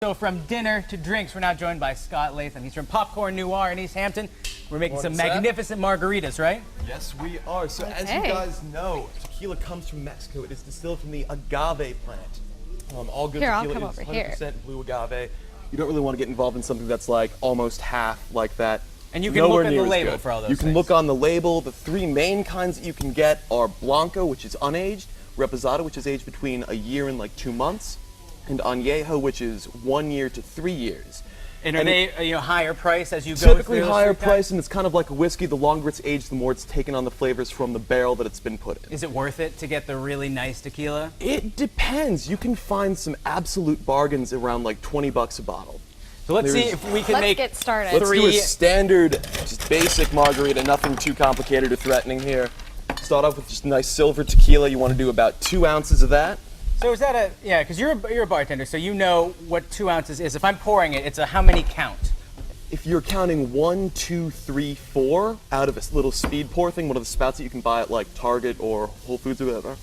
So from dinner to drinks, we're now joined by Scott Latham. He's from Popcorn Noir in Easthampton. We're making some magnificent margaritas, right? Yes, we are. So as you guys know, tequila comes from Mexico. It is distilled from the agave plant. All good tequila is 100% blue agave. You don't really want to get involved in something that's like almost half like that. And you can look on the label for all those things. You can look on the label. The three main kinds that you can get are Blanco, which is unaged, Reposado, which is aged between a year and like 2 months, and Añejo, which is 1 year to 3 years. And are they higher price as you go through? Typically higher price, and it's kind of like a whiskey. The longer it's aged, the more it's taken on the flavors from the barrel that it's been put in. Is it worth it to get the really nice tequila? It depends. You can find some absolute bargains around like 20 bucks a bottle. So let's see if we can get started. Let's do a standard, just basic margarita, nothing too complicated or threatening here. Start off with just nice silver tequila. You want to do about 2 ounces of that. So is that because you're a bartender, so you know what 2 ounces is. If I'm pouring it, it's a how many count? If you're counting 1, 2, 3, 4 out of a little speed pour thing, one of the spouts that you can buy at like Target or Whole Foods or whatever,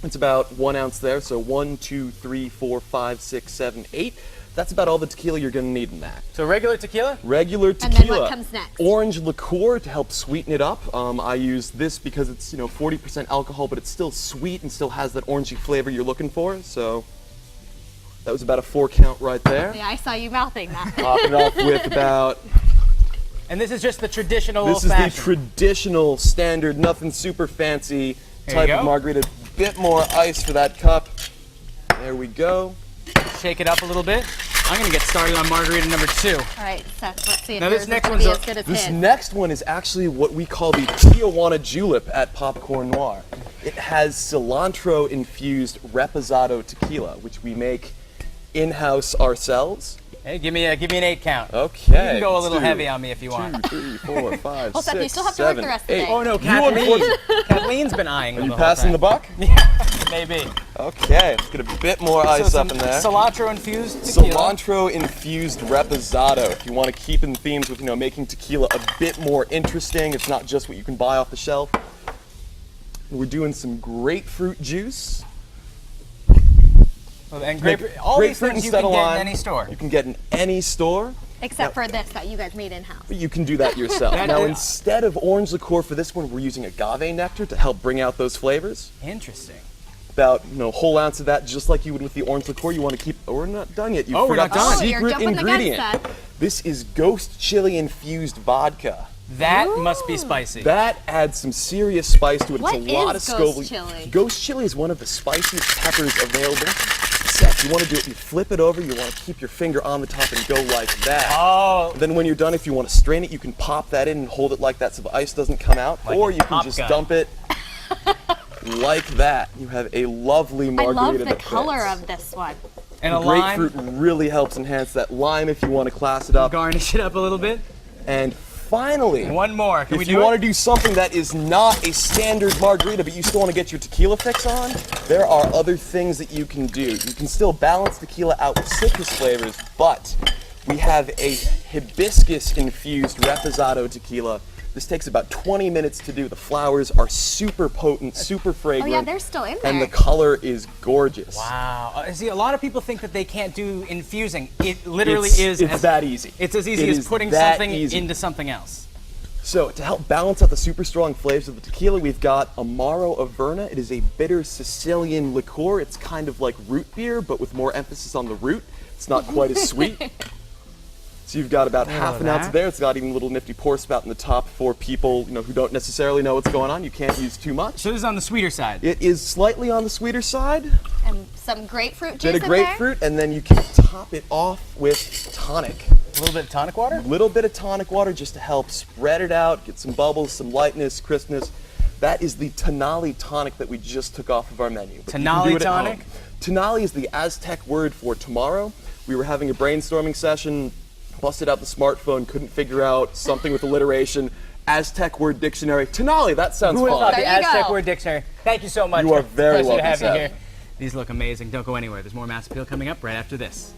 it's about 1 ounce there. So 1, 2, 3, 4, 5, 6, 7, 8. That's about all the tequila you're going to need in that. So regular tequila? Regular tequila. And then what comes next? Orange liqueur to help sweeten it up. I use this because it's 40% alcohol, but it's still sweet and still has that orangey flavor you're looking for. So that was about a 4 count right there. Yeah, I saw you mouthing that. Top it off with about. And this is just the traditional This is the traditional, standard, nothing super fancy type of margarita. Bit more ice for that cup. There we go. Shake it up a little bit. I'm going to get started on margarita number 2. All right, Seth, let's see if now yours this next is one's as good as This his. next one is actually what we call the Tiajuana Julep at Popcorn Noir. It has cilantro-infused reposado tequila, which we make in-house ourselves. Hey, give me an 8 count. Okay. You can go a little heavy on me if you want. 2, 3, 4, 5, Well, Seth, 6, you still have to work 7, the rest of the 8. day. Oh no, Kathleen's been eyeing them. Are you passing the buck? Yeah, maybe. Okay, let's get a bit more ice up in there. Cilantro-infused tequila. Cilantro-infused reposado. If you want to keep in themes with making tequila a bit more interesting, it's not just what you can buy off the shelf. We're doing some grapefruit juice. And all these things you can get in any store. You can get in any store. Except for this that you guys made in-house. You can do that yourself. Now, instead of orange liqueur for this one, we're using agave nectar to help bring out those flavors. Interesting. About a whole ounce of that, just like you would with the orange liqueur. You want to keep. Oh, we're not done yet. We're not done. The you're secret jumping the gun, ingredient. Seth. This is ghost chili infused vodka. That must be spicy. That adds some serious spice to it. What it's a lot of is ghost Scoville. chili? Ghost chili is one of the spiciest peppers available. Seth, you want to do it, you flip it over, you want to keep your finger on the top and go like that. Oh. Then when you're done, if you want to strain it, you can pop that in and hold it like that so the ice doesn't come out. Like or you can just dump it like that. You have a lovely margarita. I love the that color fits. of this one. And a Grapefruit lime. really helps enhance that lime if you want to class it up. Garnish it up a little bit. And finally, one more. If you want to do something that is not a standard margarita, but you still want to get your tequila fix on, there are other things that you can do. You can still balance tequila out with citrus flavors, but we have a hibiscus-infused reposado tequila. This takes about 20 minutes to do. The flowers are super potent, super fragrant. Oh yeah, they're still in there. And the color is gorgeous. Wow. See, a lot of people think that they can't do infusing. It literally is. It's that easy. It's as easy as putting something into something else. So to help balance out the super strong flavors of the tequila, we've got Amaro Averna. It is a bitter Sicilian liqueur. It's kind of like root beer, but with more emphasis on the root. It's not quite as sweet. So you've got about half an ounce there. It's got even a little nifty pour spout in the top for people who don't necessarily know what's going on. You can't use too much. So this is on the sweeter side. It is slightly on the sweeter side. And some grapefruit juice Bit of in grapefruit, and then you can top it off with tonic. A little bit of tonic water? A little bit of tonic water just to help spread it out, get some bubbles, some lightness, crispness. That is the Tonalli tonic that we just took off of our menu. Tonalli tonic? Tonalli is the Aztec word for tomorrow. We were having a brainstorming session, busted out the smartphone, couldn't figure out something with alliteration. Aztec word dictionary. Tonalli, that sounds Who would have thought fun. the Aztec word dictionary? Thank you so much. You are very welcome, Pleasure to have you Seth. here. These look amazing. Don't go anywhere. There's more Mass Appeal coming up right after this.